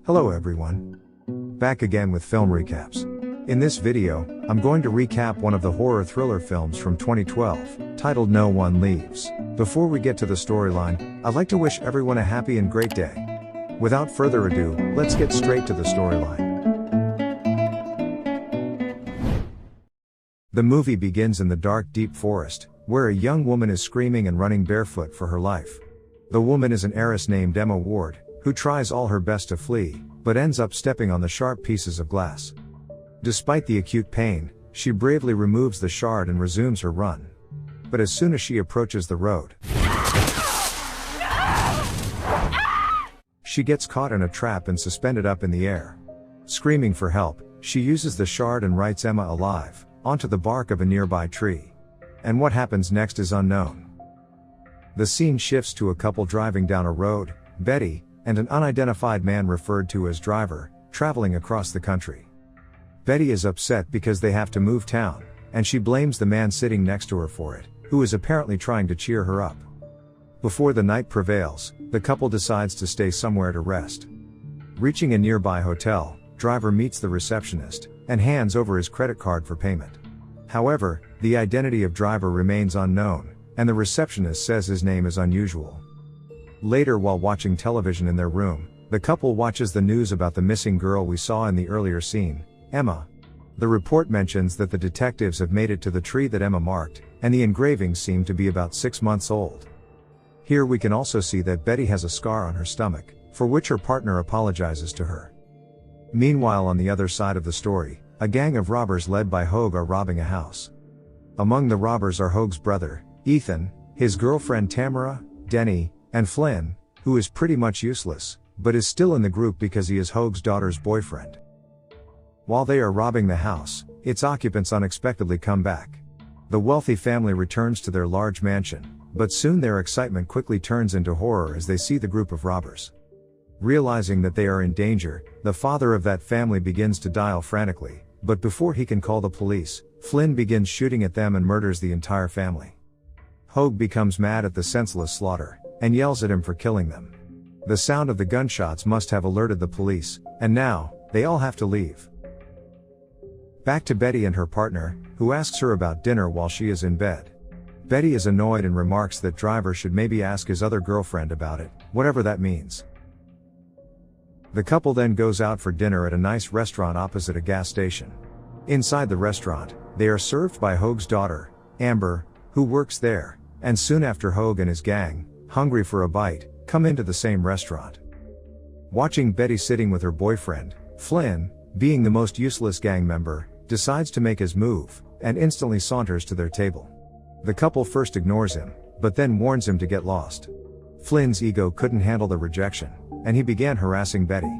Hello everyone. Back again with film recaps. In this video, I'm going to recap one of the horror thriller films from 2012, titled No One Leaves. Before we get to the storyline, I'd like to wish everyone a happy and great day. Without further ado, let's get straight to the storyline. The movie begins in the dark, deep forest, where a young woman is screaming and running barefoot for her life. The woman is an heiress named Emma Ward, who tries all her best to flee, but ends up stepping on the sharp pieces of glass. Despite the acute pain, she bravely removes the shard and resumes her run. But as soon as she approaches the road, she gets caught in a trap and suspended up in the air. Screaming for help, she uses the shard and writes Emma alive onto the bark of a nearby tree. And what happens next is unknown. The scene shifts to a couple driving down a road, Betty, and an unidentified man referred to as driver, traveling across the country. Betty is upset because they have to move town, and she blames the man sitting next to her for it, who is apparently trying to cheer her up. Before the night prevails, the couple decides to stay somewhere to rest. Reaching a nearby hotel, driver meets the receptionist, and hands over his credit card for payment. However, the identity of driver remains unknown, and the receptionist says his name is unusual. Later, while watching television in their room, the couple watches the news about the missing girl we saw in the earlier scene, Emma. The report mentions that the detectives have made it to the tree that Emma marked, and the engravings seem to be about 6 months old. Here we can also see that Betty has a scar on her stomach, for which her partner apologizes to her. Meanwhile, on the other side of the story, a gang of robbers led by Hoag are robbing a house. Among the robbers are Hoag's brother, Ethan, his girlfriend Tamara, Denny, and Flynn, who is pretty much useless, but is still in the group because he is Hoag's daughter's boyfriend. While they are robbing the house, its occupants unexpectedly come back. The wealthy family returns to their large mansion, but soon their excitement quickly turns into horror as they see the group of robbers. Realizing that they are in danger, the father of that family begins to dial frantically, but before he can call the police, Flynn begins shooting at them and murders the entire family. Hoag becomes mad at the senseless slaughter, and yells at him for killing them. The sound of the gunshots must have alerted the police, and now, they all have to leave. Back to Betty and her partner, who asks her about dinner while she is in bed. Betty is annoyed and remarks that driver should maybe ask his other girlfriend about it, whatever that means. The couple then goes out for dinner at a nice restaurant opposite a gas station. Inside the restaurant, they are served by Hoag's daughter, Amber, who works there, and soon after Hoag and his gang, hungry for a bite, come into the same restaurant. Watching Betty sitting with her boyfriend, Flynn, being the most useless gang member, decides to make his move, and instantly saunters to their table. The couple first ignores him, but then warns him to get lost. Flynn's ego couldn't handle the rejection, and he began harassing Betty.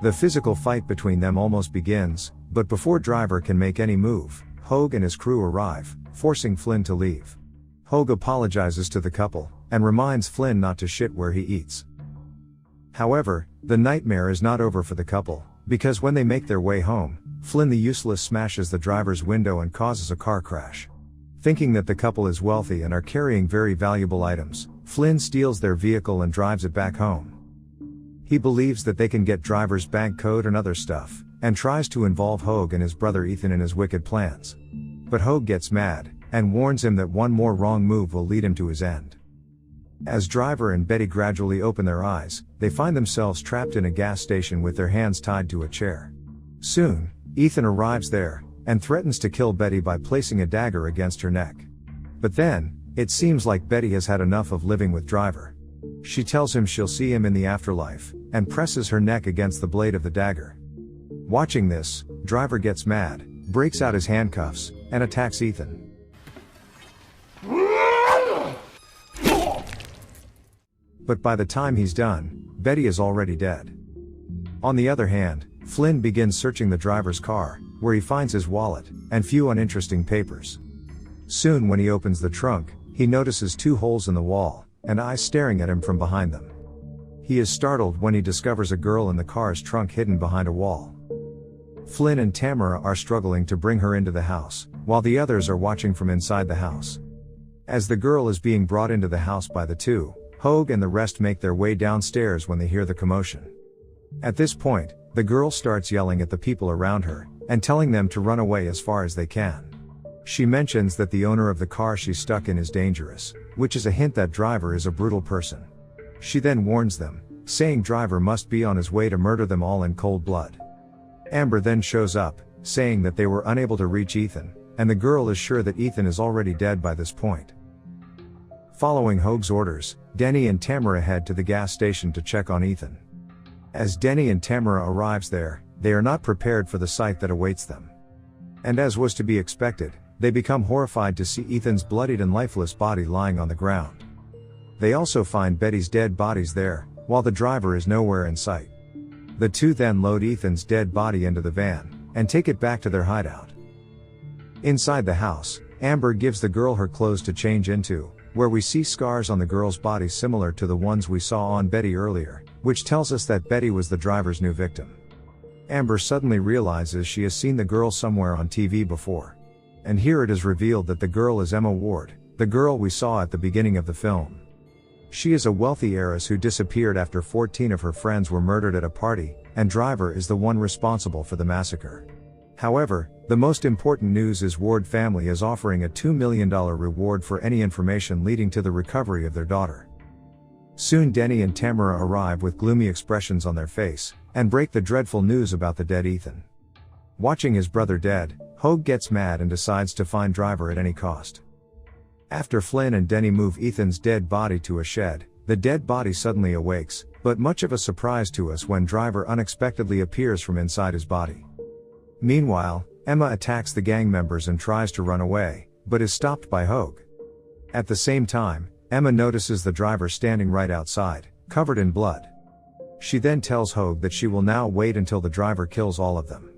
The physical fight between them almost begins, but before driver can make any move, Hoag and his crew arrive, forcing Flynn to leave. Hoag apologizes to the couple, and reminds Flynn not to shit where he eats. However, the nightmare is not over for the couple, because when they make their way home, Flynn the useless smashes the driver's window and causes a car crash. Thinking that the couple is wealthy and are carrying very valuable items, Flynn steals their vehicle and drives it back home. He believes that they can get driver's bank code and other stuff, and tries to involve Hoag and his brother Ethan in his wicked plans. But Hoag gets mad, and warns him that one more wrong move will lead him to his end. As driver and Betty gradually open their eyes, they find themselves trapped in a gas station with their hands tied to a chair. Soon, Ethan arrives there, and threatens to kill Betty by placing a dagger against her neck. But then, it seems like Betty has had enough of living with driver. She tells him she'll see him in the afterlife, and presses her neck against the blade of the dagger. Watching this, driver gets mad, breaks out his handcuffs, and attacks Ethan. But by the time he's done, Betty is already dead. On the other hand, Flynn begins searching the driver's car, where he finds his wallet, and few uninteresting papers. Soon when he opens the trunk, he notices 2 holes in the wall, and eyes staring at him from behind them. He is startled when he discovers a girl in the car's trunk hidden behind a wall. Flynn and Tamara are struggling to bring her into the house, while the others are watching from inside the house. As the girl is being brought into the house by the two, Hoag and the rest make their way downstairs when they hear the commotion. At this point, the girl starts yelling at the people around her, and telling them to run away as far as they can. She mentions that the owner of the car she's stuck in is dangerous, which is a hint that driver is a brutal person. She then warns them, saying driver must be on his way to murder them all in cold blood. Amber then shows up, saying that they were unable to reach Ethan, and the girl is sure that Ethan is already dead by this point. Following Hoag's orders, Denny and Tamara head to the gas station to check on Ethan. As Denny and Tamara arrives there, they are not prepared for the sight that awaits them. And as was to be expected, they become horrified to see Ethan's bloodied and lifeless body lying on the ground. They also find Betty's dead bodies there, while the driver is nowhere in sight. The two then load Ethan's dead body into the van, and take it back to their hideout. Inside the house, Amber gives the girl her clothes to change into, where we see scars on the girl's body similar to the ones we saw on Betty earlier, which tells us that Betty was the driver's new victim. Amber suddenly realizes she has seen the girl somewhere on TV before. And here it is revealed that the girl is Emma Ward, the girl we saw at the beginning of the film. She is a wealthy heiress who disappeared after 14 of her friends were murdered at a party, and Driver is the one responsible for the massacre. However, the most important news is Ward family is offering a $2 million reward for any information leading to the recovery of their daughter. Soon Denny and Tamara arrive with gloomy expressions on their face, and break the dreadful news about the dead Ethan. Watching his brother dead, Hoag gets mad and decides to find Driver at any cost. After Flynn and Denny move Ethan's dead body to a shed, the dead body suddenly awakes, but much of a surprise to us when Driver unexpectedly appears from inside his body. Meanwhile, Emma attacks the gang members and tries to run away, but is stopped by Hoag. At the same time, Emma notices the driver standing right outside, covered in blood. She then tells Hoag that she will now wait until the driver kills all of them.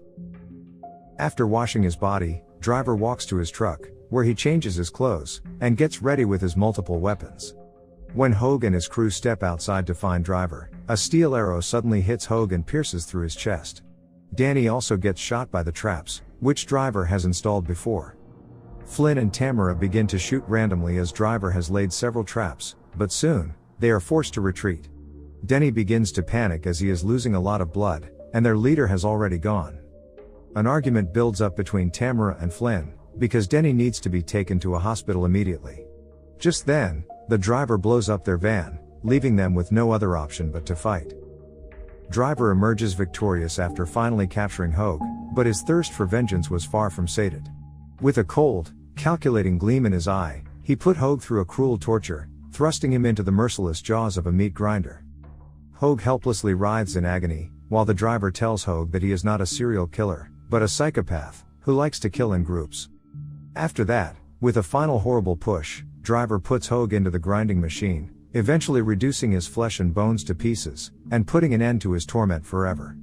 After washing his body, Driver walks to his truck, where he changes his clothes, and gets ready with his multiple weapons. When Hoag and his crew step outside to find Driver, a steel arrow suddenly hits Hoag and pierces through his chest. Danny also gets shot by the traps, which Driver has installed before. Flynn and Tamara begin to shoot randomly as Driver has laid several traps, but soon, they are forced to retreat. Denny begins to panic as he is losing a lot of blood, and their leader has already gone. An argument builds up between Tamara and Flynn, because Denny needs to be taken to a hospital immediately. Just then, the driver blows up their van, leaving them with no other option but to fight. Driver emerges victorious after finally capturing Hoag, but his thirst for vengeance was far from sated. With a cold, calculating gleam in his eye, he put Hoag through a cruel torture, thrusting him into the merciless jaws of a meat grinder. Hoag helplessly writhes in agony, while the driver tells Hoag that he is not a serial killer, but a psychopath, who likes to kill in groups. After that, with a final horrible push, Driver puts Hoag into the grinding machine, eventually reducing his flesh and bones to pieces, and putting an end to his torment forever.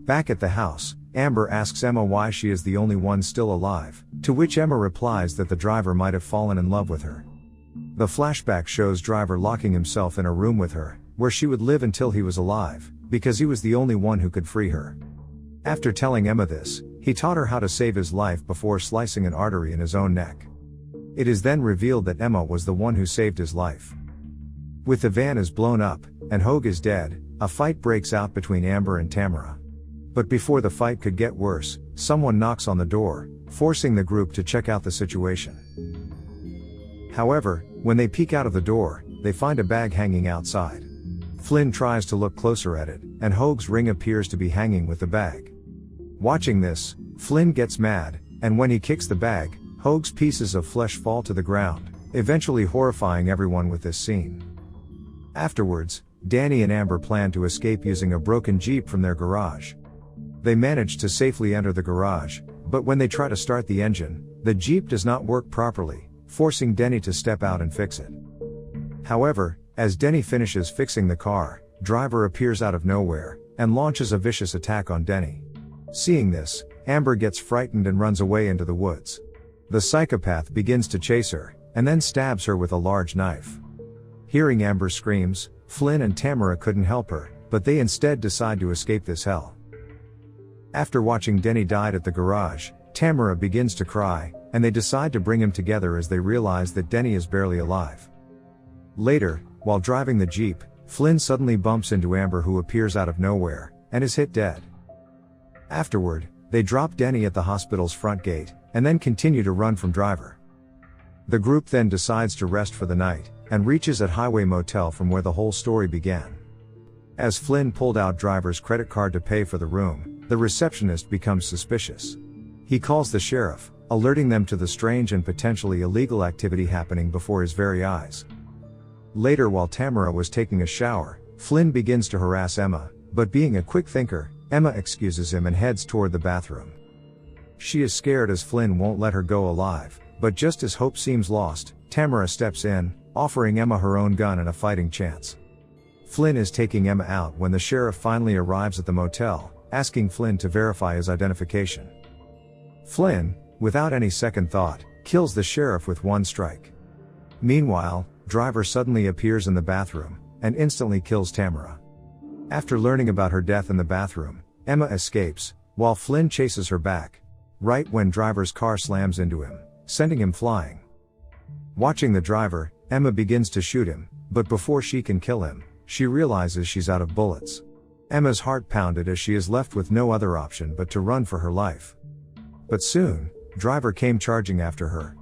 Back at the house, Amber asks Emma why she is the only one still alive, to which Emma replies that the driver might have fallen in love with her. The flashback shows Driver locking himself in a room with her, where she would live until he was alive, because he was the only one who could free her. After telling Emma this, he taught her how to save his life before slicing an artery in his own neck. It is then revealed that Emma was the one who saved his life. With the van is blown up, and Hoag is dead, a fight breaks out between Amber and Tamara. But before the fight could get worse, someone knocks on the door, forcing the group to check out the situation. However, when they peek out of the door, they find a bag hanging outside. Flynn tries to look closer at it, and Hoag's ring appears to be hanging with the bag. Watching this, Flynn gets mad, and when he kicks the bag, Hoag's pieces of flesh fall to the ground, eventually horrifying everyone with this scene. Afterwards, Danny and Amber plan to escape using a broken Jeep from their garage. They manage to safely enter the garage, but when they try to start the engine, the Jeep does not work properly, forcing Denny to step out and fix it. However, as Denny finishes fixing the car, Driver appears out of nowhere, and launches a vicious attack on Denny. Seeing this, Amber gets frightened and runs away into the woods. The psychopath begins to chase her, and then stabs her with a large knife. Hearing Amber's screams, Flynn and Tamara couldn't help her, but they instead decide to escape this hell. After watching Denny died at the garage, Tamara begins to cry, and they decide to bring him together as they realize that Denny is barely alive. Later, while driving the Jeep, Flynn suddenly bumps into Amber, who appears out of nowhere, and is hit dead. Afterward, they drop Denny at the hospital's front gate, and then continue to run from Driver. The group then decides to rest for the night, and reaches at Highway Motel, from where the whole story began. As Flynn pulled out Driver's credit card to pay for the room, the receptionist becomes suspicious. He calls the sheriff, alerting them to the strange and potentially illegal activity happening before his very eyes. Later, while Tamara was taking a shower, Flynn begins to harass Emma, but being a quick thinker, Emma excuses him and heads toward the bathroom. She is scared as Flynn won't let her go alive, but just as hope seems lost, Tamara steps in, offering Emma her own gun and a fighting chance. Flynn is taking Emma out when the sheriff finally arrives at the motel, asking Flynn to verify his identification. Flynn, without any second thought, kills the sheriff with one strike. Meanwhile, Driver suddenly appears in the bathroom, and instantly kills Tamara. After learning about her death in the bathroom, Emma escapes, while Flynn chases her back. Right when Driver's car slams into him, sending him flying. Watching the driver, Emma begins to shoot him, but before she can kill him, she realizes she's out of bullets. Emma's heart pounded as she is left with no other option but to run for her life. But soon, Driver came charging after her.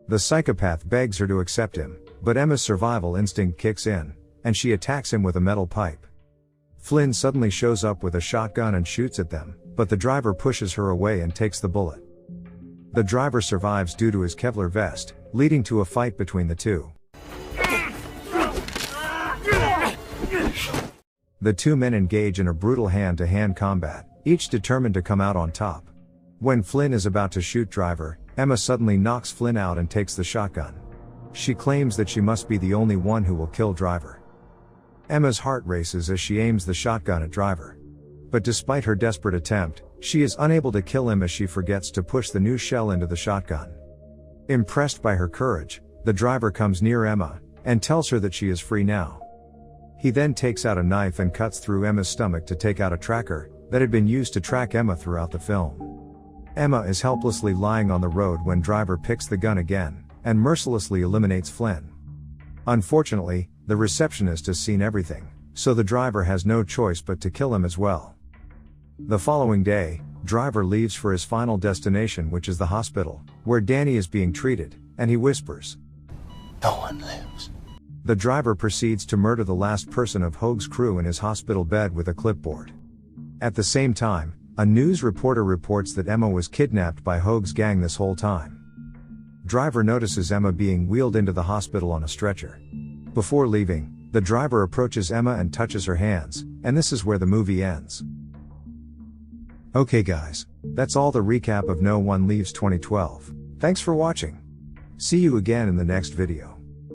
The psychopath begs her to accept him, but Emma's survival instinct kicks in, and she attacks him with a metal pipe. Flynn suddenly shows up with a shotgun and shoots at them, but the driver pushes her away and takes the bullet. The driver survives due to his Kevlar vest, leading to a fight between the two. The two men engage in a brutal hand-to-hand combat, each determined to come out on top. When Flynn is about to shoot Driver, Emma suddenly knocks Flynn out and takes the shotgun. She claims that she must be the only one who will kill Driver. Emma's heart races as she aims the shotgun at Driver. But despite her desperate attempt, she is unable to kill him as she forgets to push the new shell into the shotgun. Impressed by her courage, the driver comes near Emma, and tells her that she is free now. He then takes out a knife and cuts through Emma's stomach to take out a tracker that had been used to track Emma throughout the film. Emma is helplessly lying on the road when Driver picks the gun again, and mercilessly eliminates Flynn. Unfortunately, the receptionist has seen everything, so the driver has no choice but to kill him as well. The following day, Driver leaves for his final destination, which is the hospital, where Danny is being treated, and he whispers, "No one lives." The driver proceeds to murder the last person of Hoag's crew in his hospital bed with a clipboard. At the same time, a news reporter reports that Emma was kidnapped by Hoag's gang this whole time. Driver notices Emma being wheeled into the hospital on a stretcher. Before leaving, the driver approaches Emma and touches her hands, and this is where the movie ends. Okay guys, that's all the recap of No One Leaves 2012. Thanks for watching. See you again in the next video.